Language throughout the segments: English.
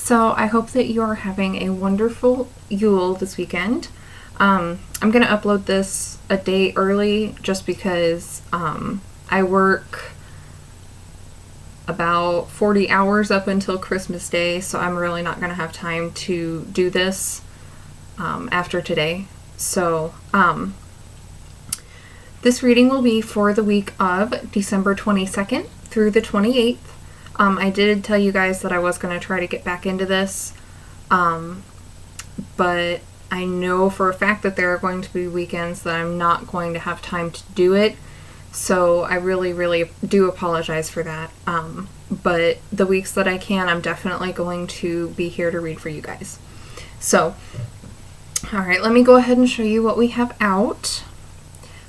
So I hope that you are having a wonderful Yule this weekend. I'm going to upload this a day early just because I work about 40 hours up until Christmas Day, so I'm really not going to have time to do this after today. So this reading will be for the week of December 22nd through the 28th. I did tell you guys that I was going to try to get back into this, but I know for a fact that there are going to be weekends that I'm not going to have time to do it, so I really do apologize for that. But the weeks that I can, I'm definitely going to be here to read for you guys. So, alright, let me go ahead and show you what we have out.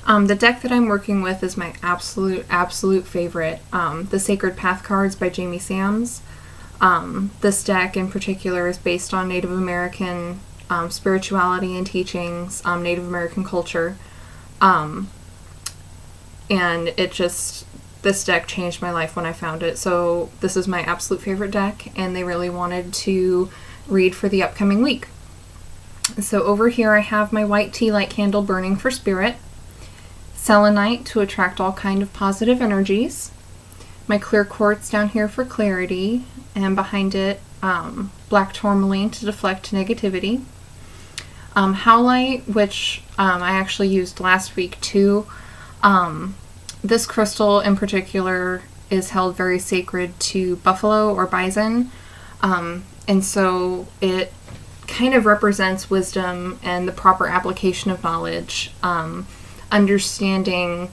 The deck that I'm working with is my absolute favorite, the Sacred Path cards by Jamie Sams. This deck in particular is based on Native American spirituality and teachings, Native American culture, and this deck changed my life when I found it. So this is my absolute favorite deck, and they really wanted to read for the upcoming week. So over here I have my white tea light candle burning for spirit, selenite to attract all kind of positive energies, my clear quartz down here for clarity, and behind it black tourmaline to deflect negativity, howlite, which I actually used last week too. This crystal in particular is held very sacred to buffalo or bison, and so it kind of represents wisdom and the proper application of knowledge, understanding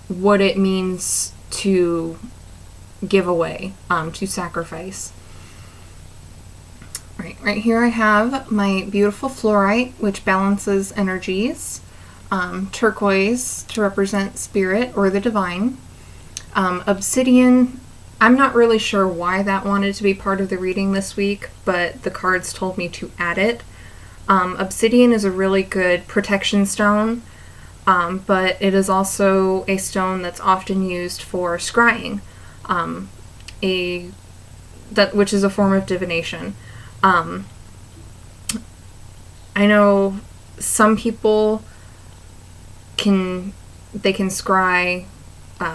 what it means to give away, to sacrifice. Right here I have my beautiful fluorite, which balances energies, turquoise to represent spirit or the divine, obsidian. I'm not really sure why that wanted to be part of the reading this week, but the cards told me to add it. Obsidian is a really good protection stone, but it is also a stone that's often used for scrying, which is a form of divination. I know some people can scry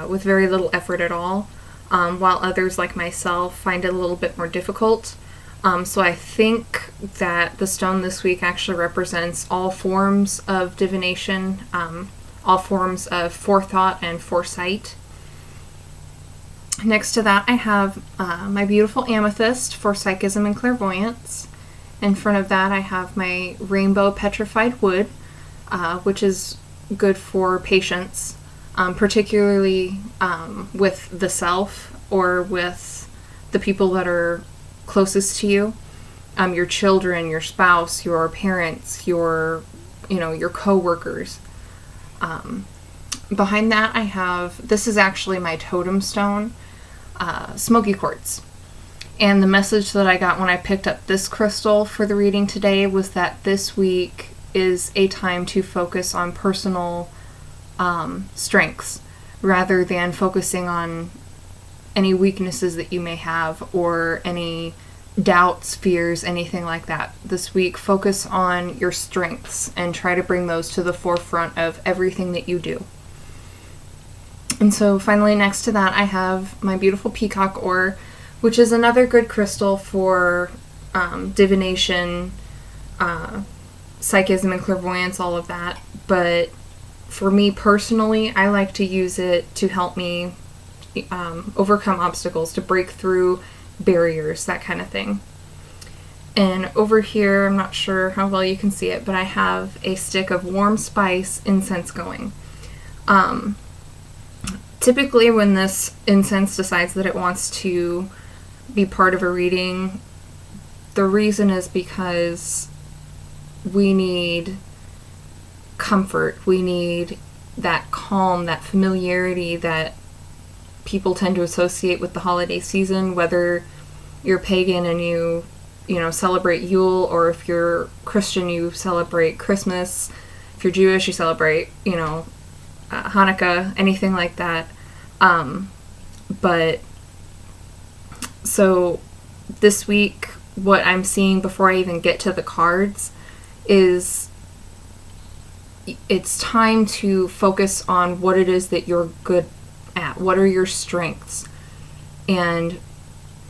with very little effort at all, while others like myself find it a little bit more difficult. So I think that the stone this week actually represents all forms of divination, all forms of forethought and foresight. Next to that I have my beautiful amethyst for psychism and clairvoyance. In front of that I have my rainbow petrified wood, which is good for patience, particularly with the self or with the people that are closest to you, your children, your spouse, your parents, your co-workers. Behind that I have, this is actually my totem stone, smoky quartz. And the message that I got when I picked up this crystal for the reading today was that this week is a time to focus on personal strengths rather than focusing on any weaknesses that you may have or any doubts, fears, anything like that. This week, focus on your strengths and try to bring those to the forefront of everything that you do. And so finally, next to that, I have my beautiful peacock ore, which is another good crystal for divination, psychism and clairvoyance, all of that. But for me personally, I like to use it to help me overcome obstacles, to break through barriers, that kind of thing. And over here, I'm not sure how well you can see it, but I have a stick of warm spice incense going. Typically when this incense decides that it wants to be part of a reading, the reason is because we need comfort, we need that calm, that familiarity that people tend to associate with the holiday season, whether you're pagan and you celebrate Yule, or if you're Christian you celebrate Christmas, if you're Jewish you celebrate Hanukkah, anything like that. But so this week what I'm seeing before I even get to the cards is it's time to focus on what it is that you're good at. What are your strengths? And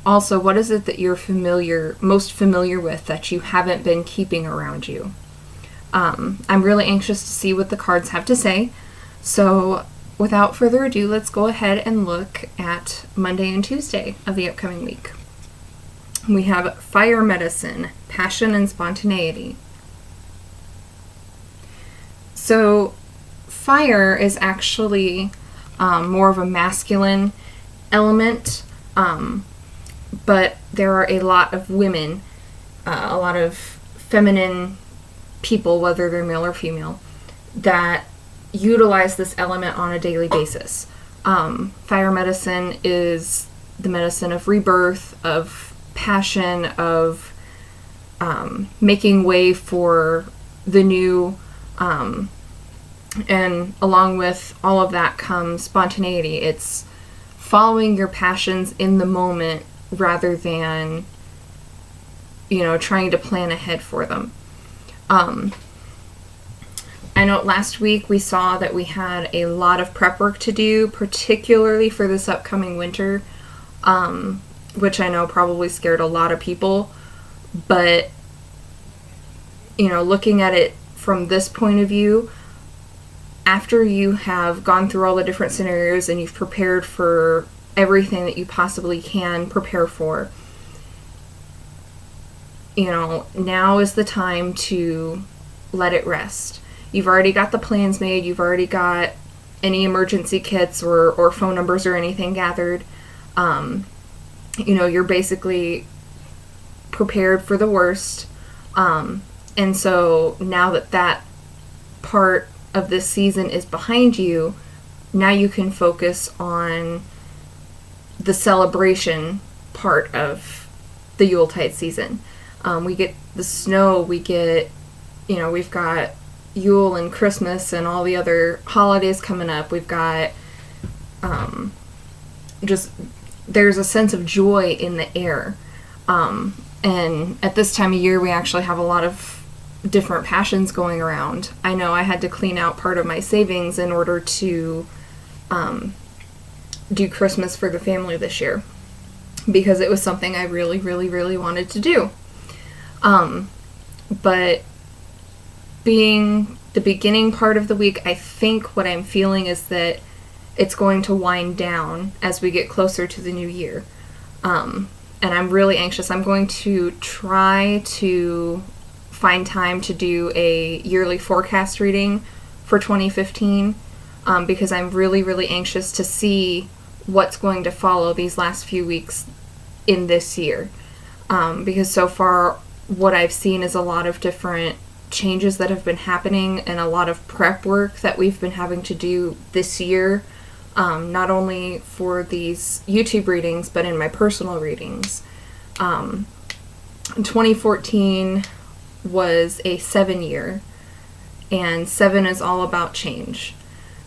also, what is it that you're most familiar with that you haven't been keeping around you? I'm really anxious to see what the cards have to say. So without further ado, let's go ahead and look at Monday and Tuesday of the upcoming week. We have Fire Medicine, Passion and Spontaneity. So fire is actually more of a masculine element, but there are a lot of women, a lot of feminine people, whether they're male or female, that utilize this element on a daily basis. Fire medicine is the medicine of rebirth, of passion, of making way for the new, and along with all of that comes spontaneity. It's following your passions in the moment rather than, trying to plan ahead for them. I know last week we saw that we had a lot of prep work to do, particularly for this upcoming winter, which I know probably scared a lot of people. But, looking at it from this point of view, after you have gone through all the different scenarios and you've prepared for everything that you possibly can prepare for, now is the time to let it rest. You've already got the plans made. You've already got any emergency kits or phone numbers or anything gathered. You're basically prepared for the worst. And so now that part of this season is behind you, now you can focus on the celebration part of the Yuletide season. We get the snow, we've got Yule and Christmas and all the other holidays coming up. We've got there's a sense of joy in the air. And at this time of year, we actually have a lot of different passions going around. I know I had to clean out part of my savings in order to do Christmas for the family this year, because it was something I really, really, really wanted to do. But being the beginning part of the week, I think what I'm feeling is that it's going to wind down as we get closer to the new year. And I'm really anxious. I'm going to try to find time to do a yearly forecast reading for 2015, because I'm really, really anxious to see what's going to follow these last few weeks in this year. Because so far, what I've seen is a lot of different changes that have been happening and a lot of prep work that we've been having to do this year, not only for these YouTube readings, but in my personal readings. 2014 was a 7-year, and 7 is all about change.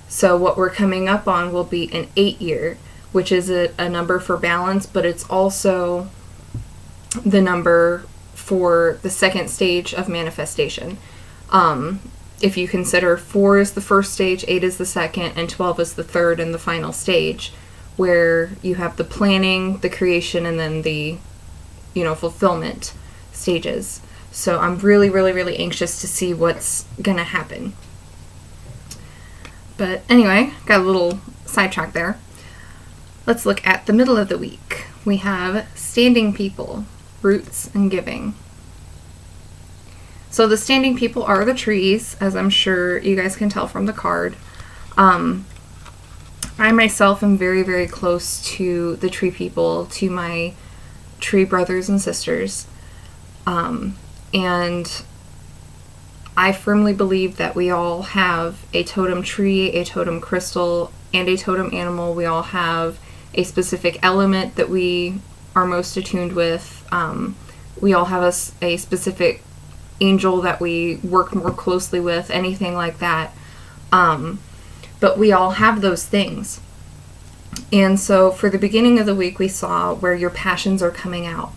So what we're coming up on will be an 8-year, which is a number for balance, but it's also the number for the second stage of manifestation. If you consider 4 is the first stage, 8 is the second, and 12 is the third and the final stage, where you have the planning, the creation, and then the, fulfillment stages. So I'm really, really, really anxious to see what's gonna happen. But anyway, got a little sidetrack there. Let's look at the middle of the week. We have Standing People, Roots and Giving. So the standing people are the trees, as I'm sure you guys can tell from the card. I myself am very, very close to the tree people, to my tree brothers and sisters. And I firmly believe that we all have a totem tree, a totem crystal, and a totem animal. We all have a specific element that we are most attuned with. We all have a specific angel that we work more closely with, anything like that. But we all have those things. And so for the beginning of the week, we saw where your passions are coming out.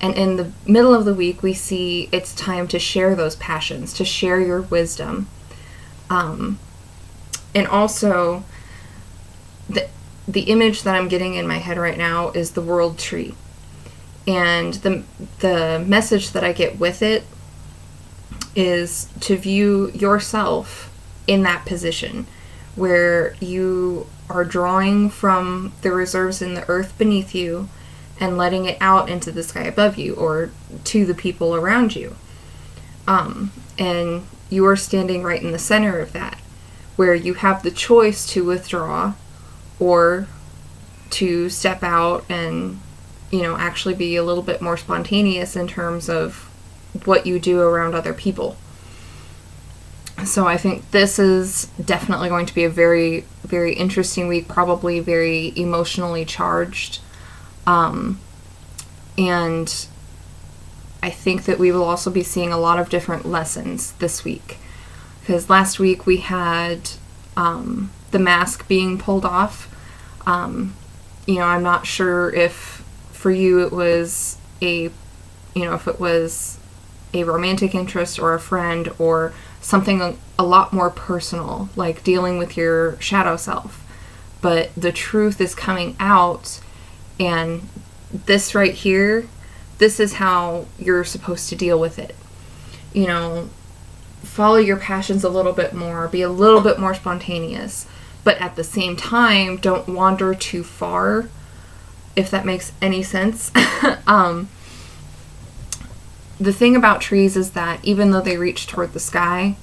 And in the middle of the week, we see it's time to share those passions, to share your wisdom. And also, the image that I'm getting in my head right now is the world tree. And the message that I get with it is to view yourself in that position where you are drawing from the reserves in the earth beneath you and letting it out into the sky above you, or to the people around you. And you are standing right in the center of that, where you have the choice to withdraw or to step out and, actually be a little bit more spontaneous in terms of what you do around other people. So I think this is definitely going to be a very, very interesting week, probably very emotionally charged. And I think that we will also be seeing a lot of different lessons this week. Because last week we had the mask being pulled off. I'm not sure if for you it was if it was a romantic interest or a friend or something a lot more personal, like dealing with your shadow self. But the truth is coming out, and this right here, this is how you're supposed to deal with it. Follow your passions a little bit more, be a little bit more spontaneous, but at the same time, don't wander too far, if that makes any sense. The thing about trees is that even though they reach toward the sky,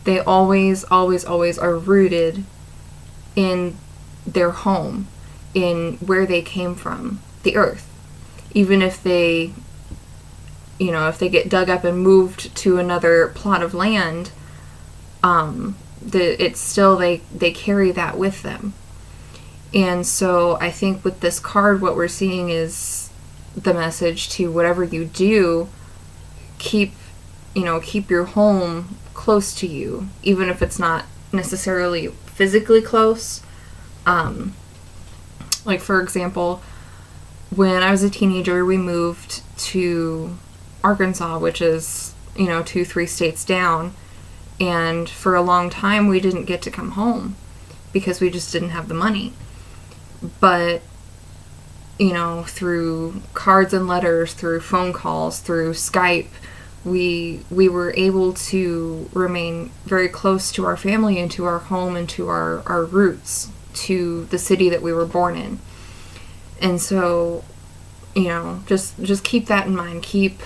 they always, always, always are rooted in their home, in where they came from, the earth. Even if they, if they get dug up and moved to another plot of land, it's still, they carry that with them. And so I think with this card, what we're seeing is the message to whatever you do, keep your home close to you, even if it's not necessarily physically close. Like, for example, when I was a teenager, we moved to Arkansas, which is, 2-3 states down. And for a long time, we didn't get to come home because we just didn't have the money. But, through cards and letters, through phone calls, through Skype, we were able to remain very close to our family and to our home and to our roots, to the city that we were born in. And so, just keep that in mind. Keep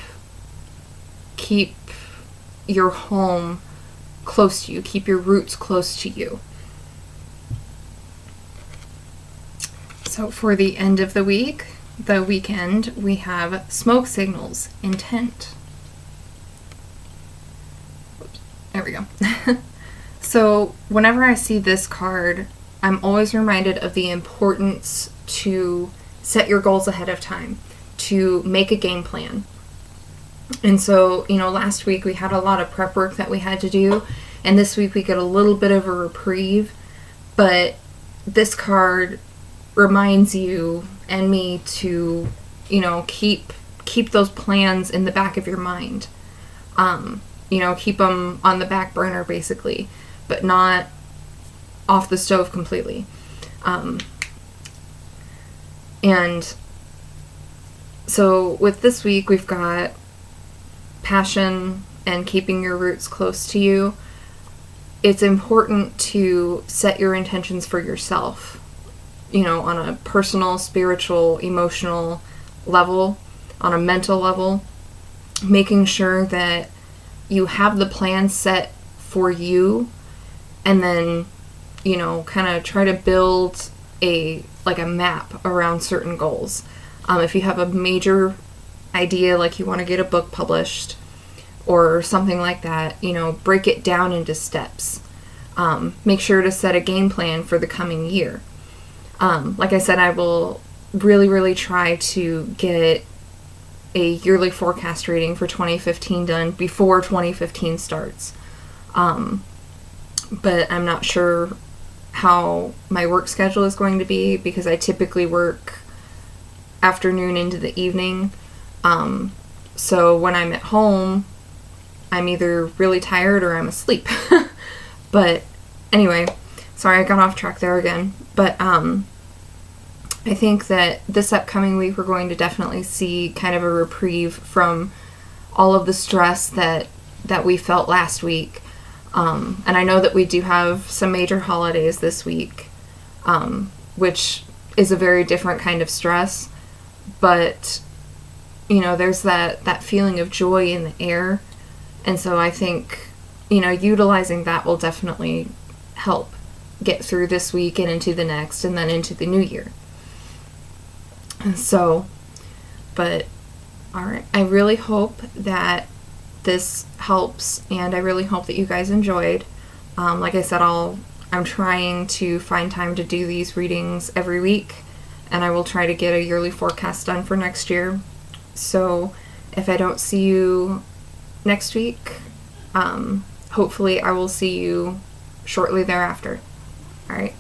your home close to you. Keep your roots close to you. So for the end of the weekend, we have smoke signals, intent. Oops, there we go. So whenever I see this card, I'm always reminded of the importance to set your goals ahead of time, to make a game plan. And so, last week we had a lot of prep work that we had to do, and this week we get a little bit of a reprieve, but this card reminds you and me to, keep those plans in the back of your mind. Keep them on the back burner, basically, but not off the stove completely. And so with this week, we've got passion and keeping your roots close to you. It's important to set your intentions for yourself, on a personal, spiritual, emotional level, on a mental level, making sure that you have the plan set for you, and then, kind of try to build a map around certain goals. If you have a major idea, like you want to get a book published or something like that, break it down into steps. Make sure to set a game plan for the coming year. Like I said, I will really, really try to get a yearly forecast reading for 2015 done before 2015 starts. But I'm not sure how my work schedule is going to be, because I typically work afternoon into the evening. So when I'm at home, I'm either really tired or I'm asleep. But anyway, sorry I got off track there again. But I think that this upcoming week we're going to definitely see kind of a reprieve from all of the stress that we felt last week. And I know that we do have some major holidays this week, which is a very different kind of stress. But, you know, there's that feeling of joy in the air. And so I think, you know, utilizing that will definitely help get through this week and into the next and then into the new year. So, but, all right. I really hope that this helps, and I really hope that you guys enjoyed. Like I said, I'm trying to find time to do these readings every week, and I will try to get a yearly forecast done for next year. So if I don't see you next week, hopefully I will see you shortly thereafter. All right.